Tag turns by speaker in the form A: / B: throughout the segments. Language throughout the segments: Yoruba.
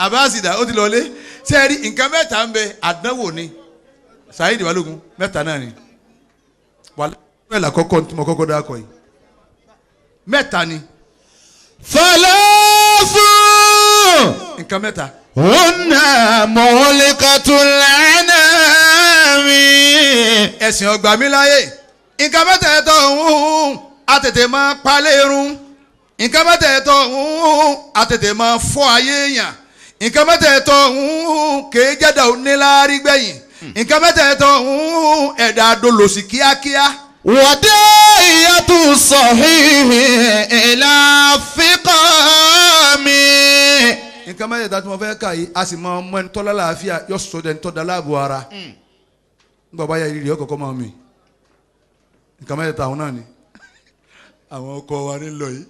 A: àbáṣìdá ó ti lọ lé sẹ́ẹ̀rí nǹkan mẹ́ta ń bẹ àdánwò ni Saheed Balogun mẹ́ta náà ni wàlẹ́ mẹ́la kọ́kọ́ tí mo kọ́kọ́ dákọ̀ yìí mẹ́ta ni.
B: Falafu.
A: nǹkan mẹ́ta.
B: Hunna mulikatul anami.
A: ẹ̀sìn ọgbà mi láyé nǹkan mẹ́ta ẹ̀tọ́ òun àtètè máa palẹ̀ irun nǹkan mẹ́ta ẹ̀tọ́ òun àtètè máa fọ́ ayé èèyàn nǹkan mẹ́ta ẹ̀tọ́ òun kèé jẹ́dà oníláárí gbẹ̀yìn nǹkan mẹ́ta ẹ̀tọ́ òun ẹ̀dá dolòsì kíákíá.
B: Wadiyatu sahihi ila fiqami.
A: nǹkan mẹ́ta tí mo fẹ́ kà yìí a sì máa mọ ẹni tọ́lá làáfíà yọ sọ́dọ̀ ẹni tọ́ da láàbò ara nígbà bá yà ìrírí ọkọ̀ máa mi nǹkan mẹ́ta àwọn náà ni àwọn ọkọ wa nílò yìí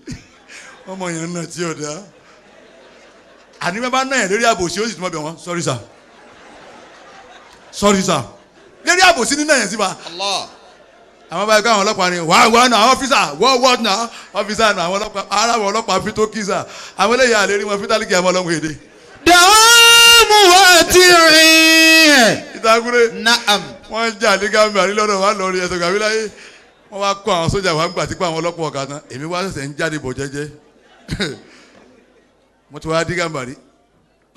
A: wọ́n mọ̀ yẹn náà tí ò dá àní bẹ́ẹ̀ bá náà yẹn lórí àbòsí ó sì tún mọ̀ bẹ̀ wọ́n sorry sir lórí àbòsí ní náà yẹn sí ma àwọn báyìí káwọn ọlọ́pàá ni wà náà ọ́fíìsà wọ́ọ̀wọ́ náà ọ́fíìsà náà àwọn ọlọ́pàá aráwọ̀ ọlọ́pàá fi tó kíza àwọn eléyà àlérí wọn fítálíkì àmọ́ ọlọ́run èdè.
B: Dawamu wati'in.
A: ìtàkùrẹ́
B: Na'am.
A: wọ́n jà ní gàmbà ní lọ́dọ̀ wà lórí ẹ̀sọ́ gàmí láyé wọ́n wá kó àwọn sójà wà gbà tí pé àwọn ọlọ́pàá ọ̀gá tán èmi wá ṣẹ̀ṣẹ̀ ń jáde bọ̀ jẹ́jẹ́ mo ti wá dí gàmbà rí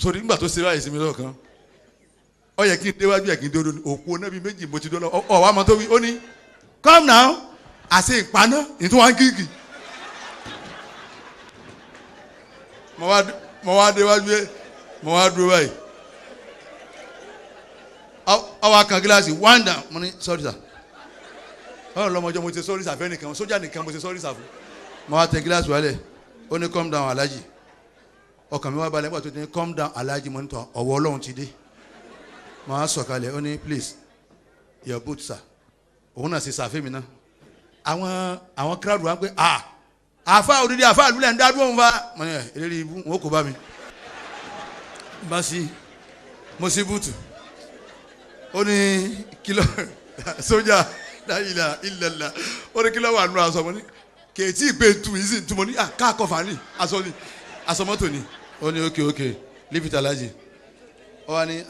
A: sórí nígbà tó ṣe báyìí sí mi lọ́ọ̀kan ó yẹ kí n déwájú ẹ̀ kí n dé òkú onábì méjì mo ti dọ́ lọ ọ̀ wá mọ́ tó wí ó ní come now àṣẹ ìpaná ìtún wá ń kíkì mo wá déwájú ẹ mo wá dúró báyìí ọwọ́ kan gíláàsì one down mo ní sorry sir ọ̀rọ̀ lọ́mọjọ́ mo ti sorry sir fẹ́ nìkan sójà nìkan mo ti sorry sir fún mo wá tẹ gíláàsì wálẹ̀ ó ní come down alájì ọkàn mi wá balẹ̀ nígbà tó ti ní come down alájì mo ní tọ́ ọ̀wọ́ ọlọ́run ti dé mo wá sọ̀kalẹ̀ ó ní please your boot sir òun náà ṣe sàfẹ́mi náà àwọn crowd wa ń pẹ́ àfa òdìdí àfa àlùlẹ̀ ń dádúró ń fa mo ní eléré ibú wọn kò bá mi bá sí mo sí búùtù ó ní kìlọ̀ sójà láyìlá ìlẹ̀lá ó ní kìlọ̀ wà nù aṣọ mo ní kèétí ìpè tu yìí sì tu mo ní káàkọ́ fà ní aṣọ ni aṣọ mọ́tò ni ó ní okay leave it alaji ó wà ní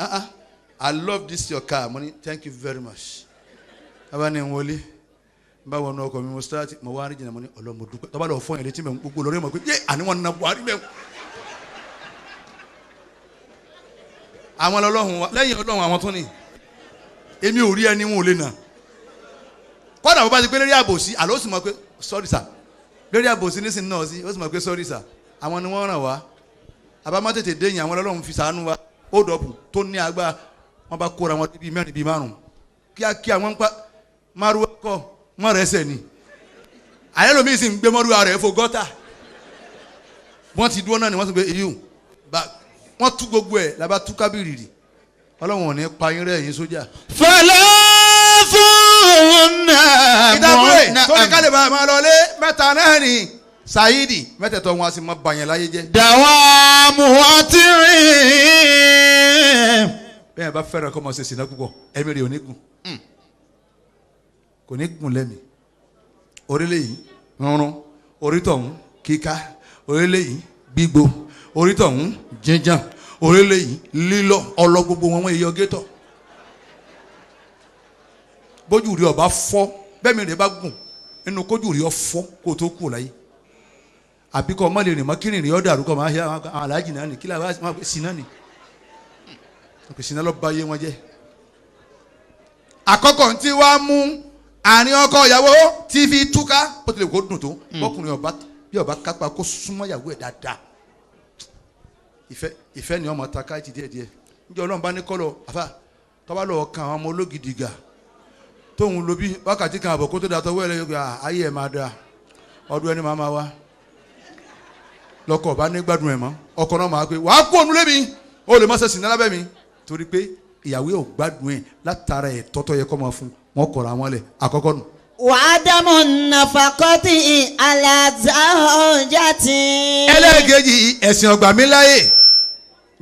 A: I love this your car mo ní thank you very much aba ni wọlé bá wọn ọkọ mi mo start mo wá rí jìnnà mo ní ọlọmọ dúpẹ́ tọba lọ fọyín létí mẹ gbogbo lórí mọ pé yé àníwọn nana Buhari mẹ. àwọn ọlọ́run wa lẹ́yìn ọlọ́run àwọn tó ní èmi ò rí ẹni wọn ò lè nà kọ́dà bó bá ti pé lórí àbòsí àlọ́ ó sì mọ̀ pé sorry sir lórí àbòsí nísìnyí náà sí ó sì mọ̀ pé sorry sir àwọn ni wọ́n ràn wá àbámọ́ tètè déyìn àwọn ọlọ́run fi sàánú wa ó dọ̀bù tó ní agbára wọn bá kóra wọn bíi mẹ́rin bíi márùn kíákíá wọn pa maruwa kọ mọ rẹ ẹsẹ ni ayélujára sì ń gbé mọruwa rẹ fo gọta wọn ti dúró náà ni wọn sì gbé eyín wọn tú gbogbo ẹ làbá tú kábìrì Ọlọ́run ò ní pa yín rẹ yín sójà.
B: fẹlẹ fún náà.
A: ìdágbére tó ní kálí bá a máa lọ lé mẹ́ta náà ni Saheed mẹ́tẹ̀ẹ̀tọ̀ wọn a sì máa bàyàn láyé jẹ́.
B: Dawamu wati'in.
A: bẹ́ẹ̀ bá fẹ́ràn kọ́ mọ̀ ṣe sìnà púpọ̀ ẹ̀mí rẹ̀ ò ní gùn kò ní gùn lẹ́mìí orílẹ̀ yìí rúnrún orítọ̀hún kíká orílẹ̀ yìí gbígbó orítọ̀hún jíjàn orílẹ̀ yìí lílọ ọlọ gbogbo wọn èyí ọgẹ́tọ̀ bójú rí ọba fọ́ bẹ́ẹ̀ mi rẹ̀ bá gùn nínú kójú rí ọ fọ́ kó o tó kú láyé àbí kọ́ ọ má lè rìn mọ́ kí rìnrìn ọ̀dà àrùkọ́ máa ṣe àwọn aláàjì náà ní kí làwọn máa pè sí náà ní òkèsì náà lọ bá yé wọn jẹ́. àkọ́kọ́ tí wàá mú àárín ọkọ ìyàwó tí fi túká ó ti lè kó dùn tó bọ́kùnrin ọba bí ọba kápá kó súnmọ́ ìyàwó ẹ̀ dáadáa ìfẹ́ ni ọmọ ta káyìtì díẹ̀díẹ̀ níjẹ́ Ọlọ́run bá ní kọ́lọ̀ àfà tọ́ba lọ́ọ́ kan àwọn ọmọ ológìdì gà tóun lo bí wákàtí kan àbọ̀ kó tó da tọwọ́ ẹ̀ lẹ́yìn ayé ẹ̀ máa da ọdún ẹni máa wá lọ́kọ̀ ọba ní gbádùn ẹ̀ mọ́ ọkọ̀ náà máa pé wàá kó ònú lémi ó lè má ṣe sìn ní alábẹ́ mi torí pé ìyàwó ò gbádùn ẹ̀ látara ẹ̀ tọ́tọ́ yẹ kọ́ máa fún wọn kọ̀ra wọn lẹ̀ àkọ́kọ́ nù.
C: wàádámù nàfàkọ́tì aláàzáhùnjáde.
A: ẹlẹ́ẹ̀kejì ẹ̀sìn ọgbà mi láyè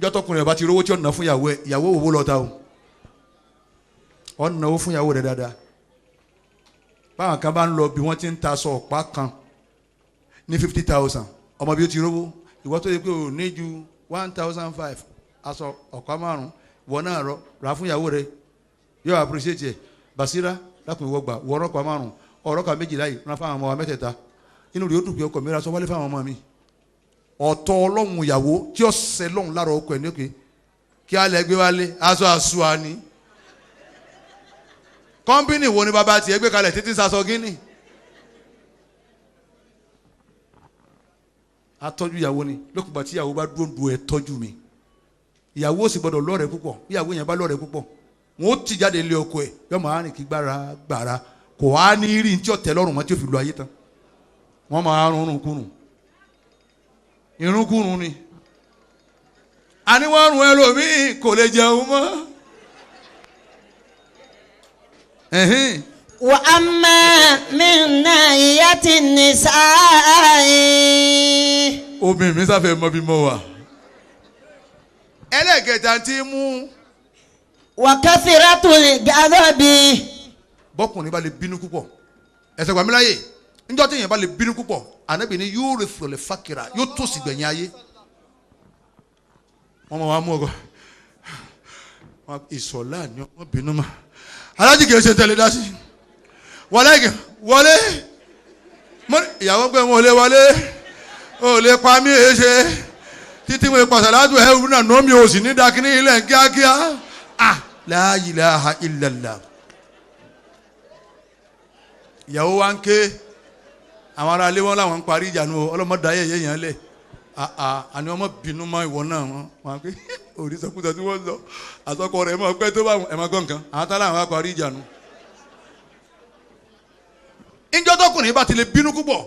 A: jọ́tọ̀kùnrin ọba ti rówó tí ó nà fún ìyàwó ẹ̀ ìyàwó òwò lọ́ta o ọ̀ nà owó fún ìyàwó rẹ̀ dáadáa báwọn kan bá ń lọ bí wọ́n ti ń ta aṣọ ọ̀pá kan ní 50,000 ọmọ bí ó ti rówó ìwọ tó yẹ pé ò ní ju 1,500 aṣọ ọ̀pá márùn wọ́n náà rà fún ìyàwó rẹ̀ yóò appreciate ẹ̀ Basira lákùn ìwọ gbà wọ́n ọ̀pá márùn ọ̀rọ̀kà méjìlá yìí rán fáwọn ọmọ wa mẹ́tẹ̀ẹ̀ta inú rẹ̀ ó dùn pé ọkọ mi ra sọ wálé fáwọn ọmọ mi ọ̀tọ̀ ọlọ́run ìyàwó tí ó ṣẹ lọ́run lára ọkọ ẹ̀ ní òkè kí á lẹ gbé wálé aṣọ àṣùwà ni kọ́mpínì wo ni bàbá tiẹ̀ gbé kalẹ̀ títí sasọ gíní atọ́jú ìyàwó ni lókùnbà tí ìyàwó bá dúró ẹ tọ́jú mi ìyàwó sì gbọdọ̀ lọ́rẹ̀ẹ́ púpọ̀ bí ìyàwó yẹn bá lọ́rẹ̀ẹ́ púpọ̀ wọn ó ti jáde ilé ọkọ ẹ̀ yọmọ àárín kí gbàrà kò á ní rí ní tí ó tẹ́ lọ́rùn mọ́ tí ó fi lu ayé tán wọ́n máa rún kúrùn irúnkúrun ni àníwọ̀n rún ẹlòmíì kò lè jẹun mọ́.
C: Wa amma min nahiyati nisa'i.
A: Obìnrin mi sáfẹ́ mọ bí mo wà. Ẹlẹ́gẹ̀ta ti mú.
C: Wa kathratul ghadabi.
A: Bọ́kùnrin bá lè bínú púpọ̀ ẹ̀sẹ̀ gbàmí láyè níjọ́ tí èèyàn bá lè bínú púpọ̀ ànábì ni yóò rè fòlè fàkìrà yóò tó sì gbẹ̀yìn ayé. Wọ́n máa wá mú ọkọ ìsọ̀lá ni wọ́n bínú mọ́ alájí kìí ṣe tẹ̀lé dá sí wọlé ìyàwó pé wọn ò lè wọlé ò lè pa mí èé ṣe títí wọn pàṣẹ ládùn ẹ̀rù náà nọ́ mi ò sì ní dákínní ilẹ̀ kíákíá la ilaha illallah. Ìyàwó wa ń ké àwọn ará ilé wọn làwọn ń parí ìjà nu ọlọ́mọdé ayé yẹn lẹ̀ àní ọmọ bínú mọ́ ìwọ náà wọn pé òrí sọkúsọ tí wọ́n lọ àsọkọ rẹ̀ mọ̀ pé tó bá ẹ̀ mọ̀ gán kan àwọn tá láwọn parí ìjà nu. ìjọ tọkùnrin bá ti lè bínú púpọ̀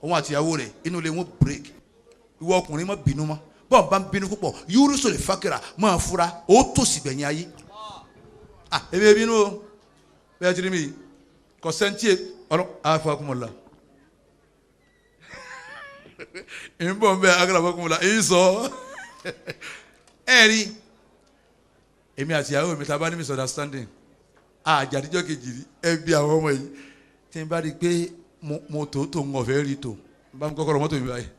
A: òun àti ìyàwó rẹ̀ inú ilé wọn break ìwọ ọkùnrin má bínú mọ́ bọ́ọ̀ bá ń bínú púpọ̀ yúrúsọ lè fàkìrà máa fura ó tòsí gbẹ̀yìn ayé. èmi bínú o bẹ́ẹ̀ ti rí mi kò sẹ́ńtì ọ̀rọ̀ àfọkùnmọ̀lá ìbọn bẹ́ẹ̀ agbára èyí sọ ẹ rí èmi àti ìyàwó mi ta bá ní misunderstanding àjàdíjọ́ kejì rí ẹbí àwọn ọmọ yìí tí n bá rí i pé mo tó ń ọ̀fẹ́ rí tó n bá ń kọ́kọ́rọ́ mọ́tò mi báyìí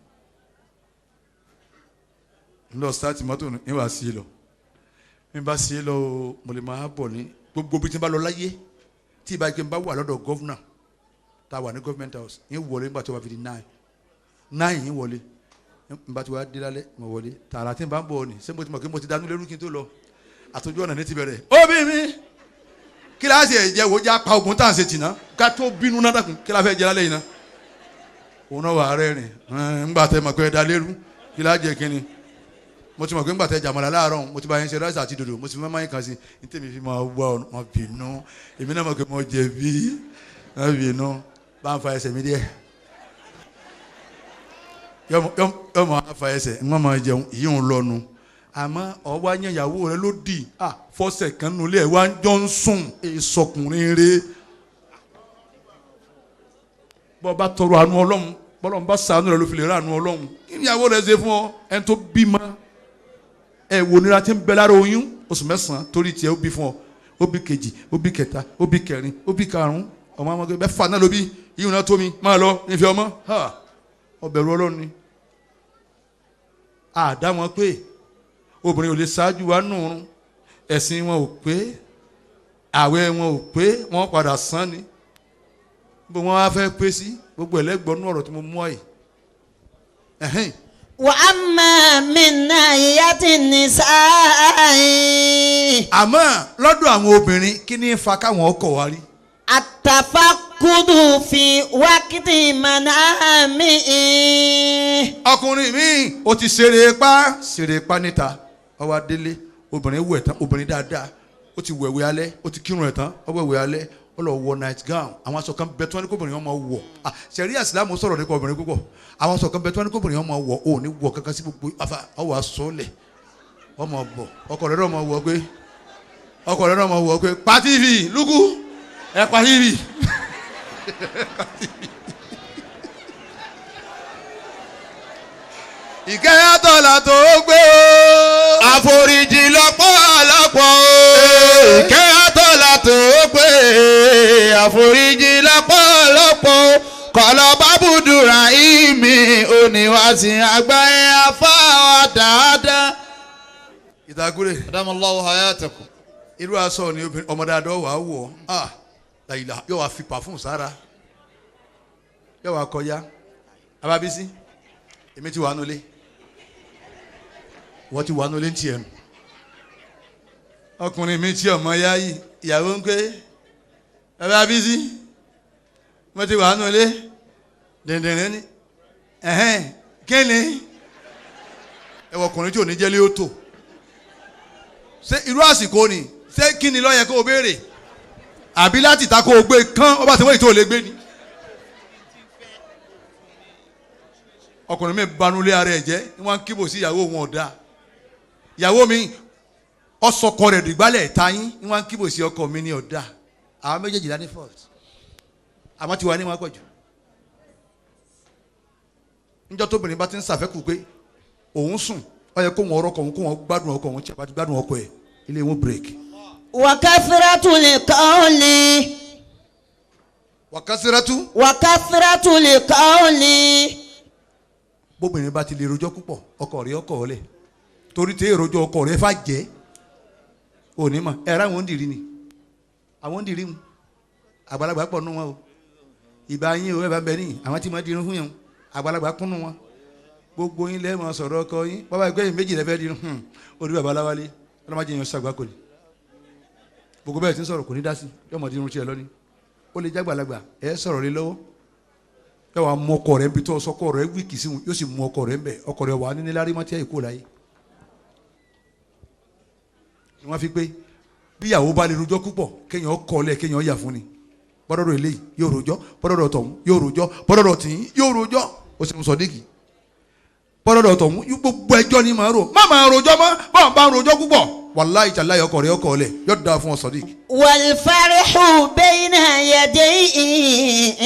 A: n lọ start mọ́tò ní wàá sí i lọ n bá sí i lọ mo lè máa bọ̀ ní gbogbo bí tí n bá lọ láyé tí ìbá ike n bá wà lọ́dọ̀ gọ́vnà tá a wà ní government house yín wọlé nígbà tó wà fi di 9 yín wọlé nígbà tó wà dé lálẹ́ mo wọlé tààrà tí n bá ń bọ̀ ni ṣé mo ti mọ̀ kí mo ti dánú lérú kí n tó lọ àtọ́jú ọ̀nà ní ti bẹ̀rẹ̀ óbí mi kíláàsì ẹ̀jẹ̀ wo já pa ogun tá à ń ṣe tìǹà ká tó bínú náà dàkún kí la fẹ́ jẹ lálẹ́ yìí ná òun náà wà á rẹ́rìn ńgbà tẹ mọ̀ pé ẹ da lérú kíláàjẹ kínni mo ti mọ̀ pé ńgbà tẹ jàmọ̀lá láàárọ̀ mo ti bá yẹn ṣe ráìsì àti dòdò mo ti fi máa ń kàn sí ní tèmi fi máa wá ọmọ bínú èmi náà mọ̀ pé mo jẹ̀bi má bínú bá ń fa ẹsẹ̀ mi díẹ̀ yọ mọ̀ á fa ẹsẹ̀ ń máa jẹun ìyíhun lọ́nu àmọ́ ọwọ́ yẹn ìyàwó rẹ ló dì fọ́sẹ̀ kan nulẹ̀ wá jọ ń sùn èsọkùnrin rẹ bọ́ bá tọrọ àánú ọlọ́run bọ́lọ́run bá ṣàánú rẹ ló fi lè rà àánú ọlọ́run kí ni ìyàwó rẹ ṣe fún ọ ẹni tó bímọ ẹ wò nira tí ń bẹ lára oyún oṣù mẹ́sàn-án torí tiẹ̀ ó bí fún ọ ó bí kejì ó bí kẹta ó bí kẹrin ó bí karùn-ún ọmọ ọmọ bẹ́ẹ̀ fà náà ló bí yíyún náà tó mi máa lọ nífẹ̀ẹ́ ọmọ ọbẹ̀rù ọlọ́run ni àdá wọn pé obìnrin ò lè ṣáájú wa nùrún ẹ̀sìn wọn ò pé àwẹ̀ wọn ò pé wọ́n padà sán ni bó wọn wá fẹ́ pé sí gbogbo ẹlẹ́gbọ́nú ọ̀rọ̀ tí mo mú àyè.
C: Wa amma min nahiyati nisa'i.
A: Àmọ́ lọ́dọ̀ àwọn obìnrin kí ni fa káwọn ọkọ wa rí.
C: Atafakudu fi wákìtì manami.
A: Ọkùnrin mi ò ti ṣeré pa níta ọwọ́ adélé obìnrin wẹ̀ tán obìnrin dáadáa ó ti wẹ̀wẹ̀ alẹ́ ó ti kírun ẹ̀ tán ó wẹ̀wẹ̀ alẹ́ ó lọ wọ night gown àwọn aṣọ kan bẹ tí wọ́n ní kóbìnrin wọn máa wọ̀ ṣẹ̀rí àsìlámù sọ̀rọ̀ nípa obìnrin púpọ̀ àwọn aṣọ kan bẹ tí wọ́n ní kóbìnrin wọn máa wọ̀ ò ní wọ̀ kankan sí gbogbo ọwọ́ aṣọ́lẹ̀ wọ́n máa bọ̀ ọkọ rẹ̀ náà máa wọ̀ pé pa TV lúkú ẹ pa TV. ìkẹyàtọ̀là tó gbé o.
B: àforíjì lọ́pọ̀lọpọ̀ o. ìkẹyàtọ̀là tó gbé àforíjì lọ́pọ̀lọpọ̀ o. kọ̀lọ̀ bábùdùrà ìmì oníwàsí àgbáyé afáwà dáadáa.
A: ìtàkùrẹ́
B: adamallahu hayatakum.
A: irú aṣọ ni ọmọ dáadáa wà á wọ̀ láyìlá yóò wá fi pàfún sára yóò wá kọjá abábísí èmi ti wà nulẹ̀ wọ́n ti wà nulẹ̀ tiẹ̀ nù ọkùnrin mi tí ọmọ yá yìí ìyàwó ń pé abábísí mo ti wà nulẹ̀ dẹ̀ndẹ̀rẹ̀ ni kíni ẹ̀wọ̀ ọkùnrin tí ò ní jẹ́ lé ó tò ṣé irú àsìkò ni ṣé kíni ló yẹ kó o béèrè àbí láti ta kó o gbé kán ọba tí wọ́n yìí tó lè gbé ni. ọkùnrin mi banulẹ̀ ara ẹ̀ jẹ́ ni wọ́n ń kíbò sí ìyàwó wọn ọ̀dà ìyàwó mi ọ̀sọ̀kọ rẹ̀ dìgbálẹ̀ tayín ni wọ́n ń kíbò sí ọkọ mi ní ọ̀dà àwọn méjèèjì dání fault àmọ́ tiwa ní wọn pọ̀ jù. níjọ́ tóbìnrin bá ti ń ṣàfẹ́kù pé òun sùn ó yẹ kó wọn ọ̀rọ̀ kọ òun kó wọn gbádùn ọkọ òun tí a bá ti gbádùn ọkọ ẹ̀ ilé wọn break.
C: وكثرة القول
A: wàkásírátú
C: القول
A: bóbìnrin bá ti lè rojọ́ púpọ̀ ọkọ rẹ̀ ọkọ ọ̀lẹ̀ torí tẹ́ èròjọ́ ọkọ rẹ̀ fà jẹ́ òní mọ̀ ẹ̀rọ àwọn òǹdìrí ni àwọn òǹdìrí mu àgbàlagbà pọ̀ nù wọn o ìbá yín o ẹ̀ bá bẹ ní àwọn tí wọ́n dirun fún yẹn àgbàlagbà kúnnù wọn gbogbo yín lẹ́ẹ̀mọ̀ sọ̀rọ̀ ọkọ yín bàbá ẹgbẹ́ yìí méjì lẹ́fẹ́ dirun orí babaláwálé ọlọ́mọdé yẹn ṣàgbá kò ní gbogbo bẹ́ẹ̀ tí ń sọ̀rọ̀ kò ní dá sí yọmọ dirun tiẹ̀ lọ́ni ó lè jágbàlagbà ẹ̀ sọ̀rọ̀ lé lọ́wọ́ yọ wà mú ọkọ rẹ̀ ń bi tó sọkọ rẹ̀ wíìkì sí wọn yóò sì mú ọkọ rẹ̀ ń bẹ̀ ọkọ rẹ̀ wà níní lárí mọ́tí àìkú láyé ni wọ́n fi pé bíyàwó bá lè rojọ́ púpọ̀ kéèyàn kọ́lẹ̀ kéèyàn yà fún ni bọ́dọ̀dọ̀ eléyìí yóò rojọ́ bọ́dọ̀dọ̀ tọ̀hún yóò rojọ́ bọ́dọ̀dọ̀ tìyín yóò rojọ́ ó sì ń sọ dígì bọ́dọ̀dọ̀ tọ̀hún gbogbo ẹjọ́ ni màá rò má máa rojọ́ mọ́ bọ́ọ̀ bá ń rojọ́ púpọ̀ wàláhì tàláhì ọkọ rẹ̀ ọkọ ọ̀lẹ̀ yóò dáa fún ọ sọ̀díkì.
C: والفرح بين يديه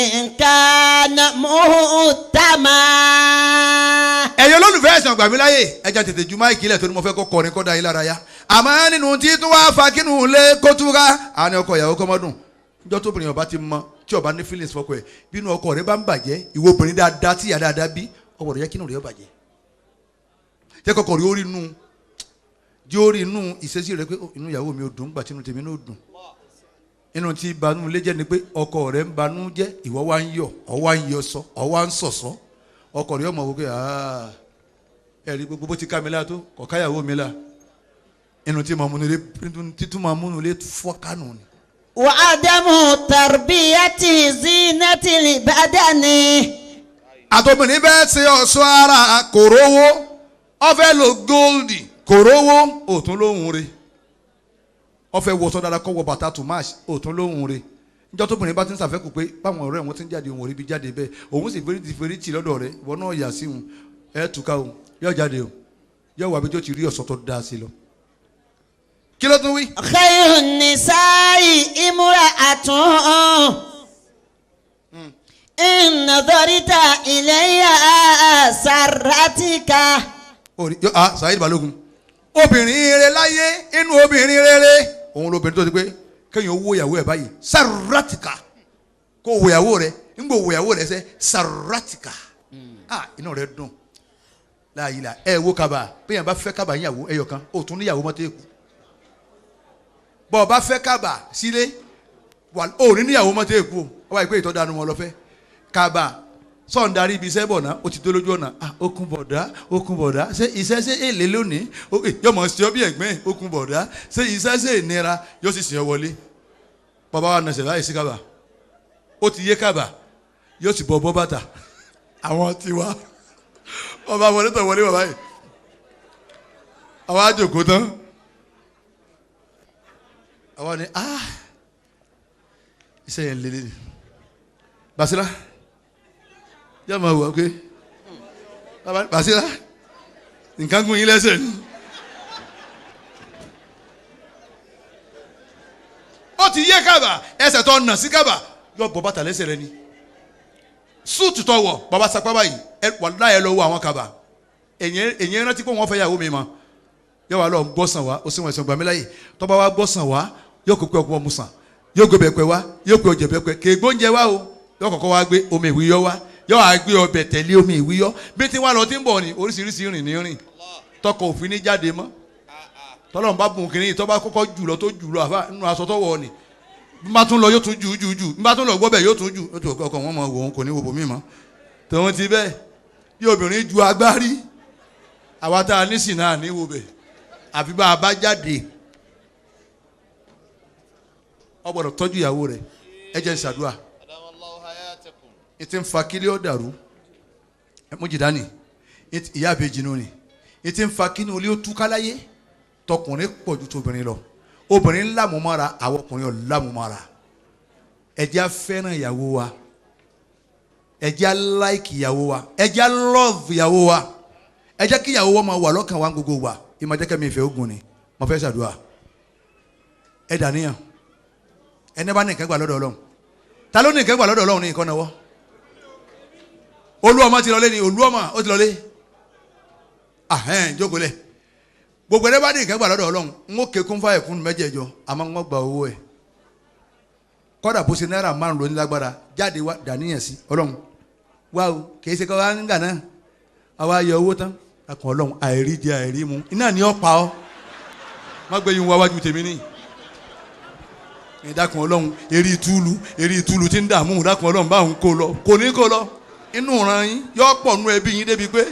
C: إن كان مهتما.
A: ẹ̀yin olólùfẹ́ ẹ̀sìn ọ̀gbà mi láyè ẹja tètè ju máìkì ilẹ̀ torí mo fẹ́ kọ́ kọrin kọ́ da yín lára yá àmọ́ nínú tí tó wá fa kínú lé kótúra àní ọkọ ìyàwó kọ́mọ́dún níjọ́ tóbìnrin ọba ti mọ tí ọba ní feelings fọkọ ẹ̀ bínú ọkọ rẹ̀ bá ń bàjẹ́ ìwọ obìnrin dáadáa tí ìyá dáadáa bí ọkọ rẹ̀ yẹ kínú rẹ̀ ó bàjẹ́ jẹ́ kọ́kọ́ rí orí inú jẹ́ orí inú ìṣesí rẹ̀ pé inú ìyàwó mi ò dùn gbà tínú tèmi náà ò dùn inú tí banú lé jẹ́ ni pé ọkọ rẹ̀ ń banú jẹ́ ìwọ wá ń yọ̀ ọ wá ń yọ sọ ọ wá ń sọ̀sọ́ ọkọ rẹ̀ ọmọ wò pé ẹ̀rí gbogbo bó ti ká mi lá tó kọ̀ káyàwó mi lá inú tí màmú nílé títún màmú nílé fọ́ kánú ni.
C: وعدم تربية زينة البدن.
A: àtọ̀bìnrin bẹ́ẹ̀ ṣe ọ̀ṣọ́ ara kò rówó ó fẹ́ lo góòlì kò rówó òtún lóhùn rẹ̀ ó fẹ́ wọṣọ dáadáa kọ́ wọ bàtà tó máàṣì òtún lóhùn rẹ̀ níjọ́ tóbìnrin bá ti ń ṣàfẹ́kù pé báwọn ọ̀rẹ́ wọn ti ń jáde òun rí bí jáde bẹ́ẹ̀ òun sì fẹ́rí tì lọ́dọ̀ rẹ̀ ìwọ náà yà sí òun ẹ̀ túká òun yóò jáde o yóò wà bí tó ti rí ọ̀ṣọ́ tó dáa sí lọ. kí ló tún wí.
C: خير النساء امرأة إن نظرت إليها سرتك.
A: Saheed Balogun obìnrin rere láyé inú obìnrin rere òun lóbìnrin tó ti pé kéèyàn wo ìyàwó ẹ̀ báyìí saratika kó wo ìyàwó rẹ̀ nígbà wo ìyàwó rẹ̀ sẹ́ saratika inú rẹ̀ dùn láàyè la ẹ wo kaba bẹ́ẹ̀ bá fẹ́ kaba yíyàwó ẹyọ kan ó tún níyàwó mọ́tò èkó bọ́ ọ bá fẹ́ kaba sílé ó ní níyàwó mọ́tò èkó ọ wáyé pé ìtọ́jú wọn lọ fẹ́ kaba sọ̀ndarí ibi iṣẹ́ bọ̀ náà ó ti tó lójú ọ̀nà okun bọ̀dá ṣé iṣẹ́ ṣe èlé lónìí yóò mọ̀ sí ọ bí ẹ̀gbẹ́ okun bọ̀dá ṣé iṣẹ́ ṣe ìnira yóò sì sìn ọ wọlé bàbá wa nàṣẹ láì sí kaba ó ti yé kaba yóò sì bọ́ bàtà àwọn tiwa ọba wọlé tó wọlé bàbá yìí àwọn àjòkó tán àwọn ni iṣẹ́ yẹn lélẹ̀ ni Basira yóò máa wọ pé Basira nǹkan gún yín lẹ́sẹ̀ ni ó ti yé kaba ẹsẹ̀ tó nà sí kaba yóò bọ́ bàtà lẹ́sẹ̀ rẹ ni súùtù tó wọ̀ bàbá sapá báyìí wàlá ẹ lọ wọ àwọn kaba èyàn rántí pé wọ́n fẹ́ yàwó mi mọ́ yóò wá lọ gbọ́sàn wá ó sì wọ́n ẹ̀sìn gbàmíláyè tó bá wá gbọ́sàn wá yóò kó pé ọkọ̀ ọmọ sàn yóò gbé bẹ̀pẹ̀ wá yóò gbé ọjẹ̀ bẹ̀pẹ̀ kéègbó oúnjẹ wá o yóò kọ́kọ́ wá gbé omi ìwúyọ́ wá yóò wá gbé ọbẹ̀ tẹ̀lé omi ìwúyọ́ bí tí wọ́n lọ tí ń bọ̀ ní oríṣiríṣi rìn ní rìn tọkọ òfin ní jáde mọ́ tọ́lọ́run bá bùn kínní tó bá kọ́kọ́ jùlọ tó jùlọ àfa nínú aṣọ tó wọ̀ ni bí bá tún lọ yóò tún jù bí bá tún lọ gbọ́ bẹ́ẹ̀ yóò tún jù ó tún ọkọ̀ wọn mọ̀ wò ó kò ní wò bò mí mọ́ tòun ti bẹ́ẹ̀ bí obìnrin ju agbárí àwa tá a nísìn náà ní wo bẹ́ẹ̀ àfi bá a bá jáde ọ gbọ́dọ̀ tọ́jú ìyàwó rẹ̀ ẹ jẹ́ ìṣàdúrà ẹ ti ń fa kílí ó dàrú ẹ mú jìdá ni ìyá àbèjì nù ni ẹ ti ń fa kíní olé ó túká láyé tọkùnrin pọ̀ ju tóbìnrin lọ obìnrin lámùmára àwọn ọkùnrin ò lámùmára ẹ jẹ́ fẹ́ràn ìyàwó wa ẹ jẹ́ láìkì ìyàwó wa ẹ jẹ́ lọ́ọ̀fù ìyàwó wa ẹ jẹ́ kí ìyàwó wa máa wà lọ́kàn wa gbogbo wa ìmọ̀jẹ́kẹ́ mi ìfẹ́ ogun ni mo fẹ́ ṣàdúrà ẹ dàníyàn ẹni bá ní nǹkan gbà lọ́dọ̀ Ọlọ́run ta ló ní nǹkan gbà lọ́dọ̀ Ọlọ́run ní nǹkan náà wọ́ olúọmọ ti lọlé ni olúọmọ ó ti lọlé ahẹ́n jókòó lẹ̀ gbogbo ẹni bá ní nǹkan gbà lọ́dọ̀ Ọlọ́run ń ó kékun fáyẹ̀ fún mẹ́jẹ̀ẹ̀jọ àmọ́ ń gba owó ẹ̀ kọ́dà bó ṣe náírà márùn lóní lágbára jáde wá dàníyàn sí Ọlọ́run wá o kìí ṣe kọ́ wá ń gà náà àwa yọ owó tán akọ̀ Ọlọ́run àìrí jẹ àìrí mu iná ni ó pa ọ́ má gbé yín wá wájú tèmi ní ìdákun Ọlọ́run eré ìtúlu tí ń dààmú ìdákun Ọlọ́run bá ń kó lọ kò ní kó lọ inú ìran yín yọ pọ̀ nú ẹbí yín débi pé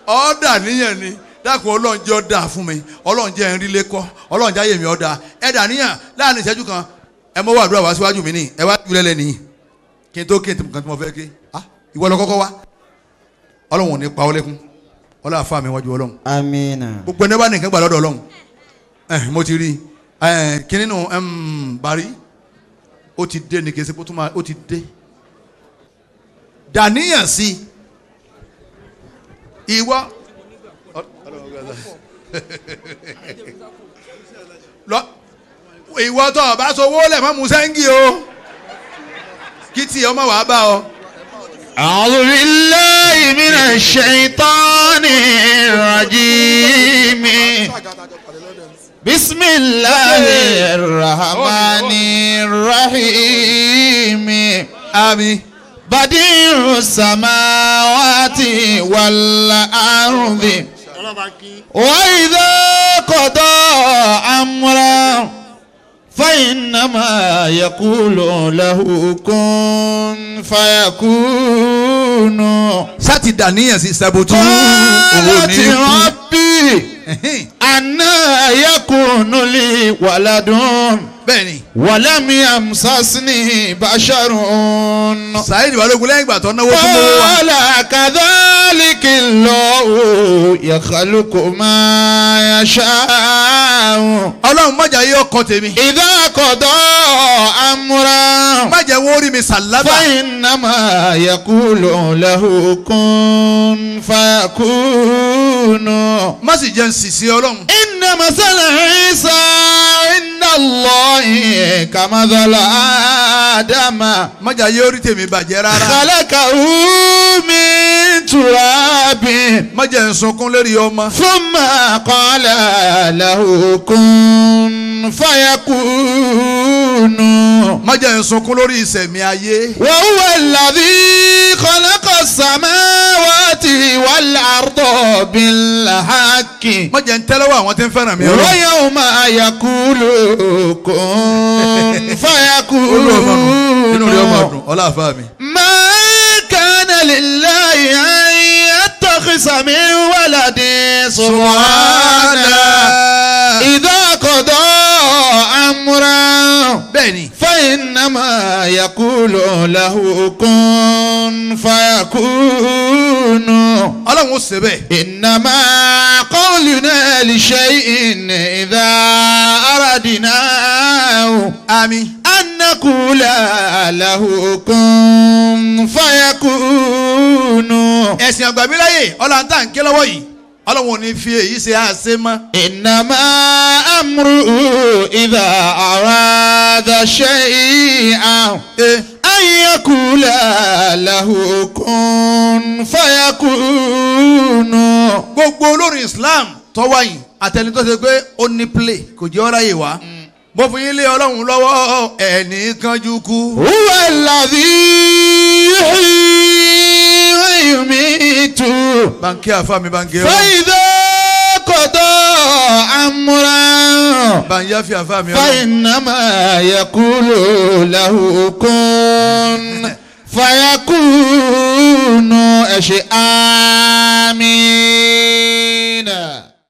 A: ọ̀dà níyàn ni dákun Ọlọ́run jẹ́ ọ̀dà fún mi Ọlọ́run jẹ́ ẹ̀rín lẹ́kọ́ Ọlọ́run jẹ́ ayé mi ọ̀dà ẹ̀dà níyàn láàrin ìṣẹ́jú kan ẹ mọ́ wàdúrà wá síwájú mi ní ẹ wá jùlẹ̀ lẹ́nìí kí n tó kí n kan tí mo fẹ́ ké ìwọ lọ kọ́kọ́ wá Ọlọ́run ò ní pa ọ́ lẹ́kún Ọlọ́run àfa mi wájú Ọlọ́run. Àmín. gbogbo ẹni bá nìkan gbà lọ́dọ̀ Ọlọ́run mo ti rí kí nínú bari ó ti dé ní kí n ṣe kó tún máa ó ti dé dàníyàn sí ìwọ ìwọ tó o bá sowó lẹ̀ mọ́ musẹ́ńgì o kí tí ọmọ wàá bá ọ.
B: A'udhu billahi minash shaitanir rajim. Bismillahir rahmanir rahim.
A: Àmín.
B: Badi'u samawati wal ardi. Wa idha qada amran فإنما يقول له كن فيكون
A: sátì dàníyàn sí sabotu
B: owó ní ربي أنا يكون لي ولد
A: bẹ́ẹ̀ni
B: ولم يمسسني بشر
A: Saheed Balogun lẹ́yìn ìgbà tó náwó tó mọ́ wa.
B: قال كذلك الله يخلق ما يشاء.
A: Ọlọ́run má jẹ́ yóò kọ́ tèmi.
B: إذا قضى أمرا
A: má jẹ́ wọ́n rí mi sàlábà.
B: فإنما يقول له كن فيكون.
A: má sì jẹ́ nsìsì Ọlọ́run.
B: إن مثل عيسى عند الله كمثل آدم.
A: má jẹ́ yóò rí tèmi bàjẹ́ rárá.
B: خلقه من تراب.
A: má jẹ́ nsọkún lérí ọmọ.
B: ثم قال له كن فيكون.
A: má jẹ́ nsọkún lórí ìṣẹ̀mí ayé.
B: وهو الذي خلق السماوات والأرض بالحق.
A: má jẹ́ ntẹ́lẹ́wọ̀ àwọn tí ń fẹ́ràn mi.
B: ويوم يقول كن فيكون.
A: ọlá àfa mi.
B: ما كان لله أن يتخذ من ولد سبحانه إذا قضى أمرا
A: bẹ́ẹ̀ni.
B: فإنما يقول له كن فيكون.
A: Ọlọ́run ó ṣe bẹ́ẹ̀.
B: إنما قولنا لشيء إذا أردناه
A: àmín.
B: أن نقول له كن فيكون.
A: ẹ̀sìn àgbàmíláyè ọlọ́run tá à ń ké lọ́wọ́ yìí Ọlọ́run ò ní fi èyí ṣe àṣẹ mọ́.
B: إنما أمره إذا أراد شيئا أن يقول له كن فيكون.
A: gbogbo olórin Islam tọ́wọ́ yìí àtẹni tó ṣe pé ó ní play kò jẹ́ ọ́ráyè wá. mo fi yín lé Ọlọ́run lọ́wọ́ ẹni kanjú kú.
B: هو الذي يحيي
A: báńkì àfa mi báńkì ẹ̀rọ.
B: فإذا قضى أمرا
A: báńkì àfi àfa mi ẹ̀rọ.
B: فإنما يقول له كن فيكون أشياء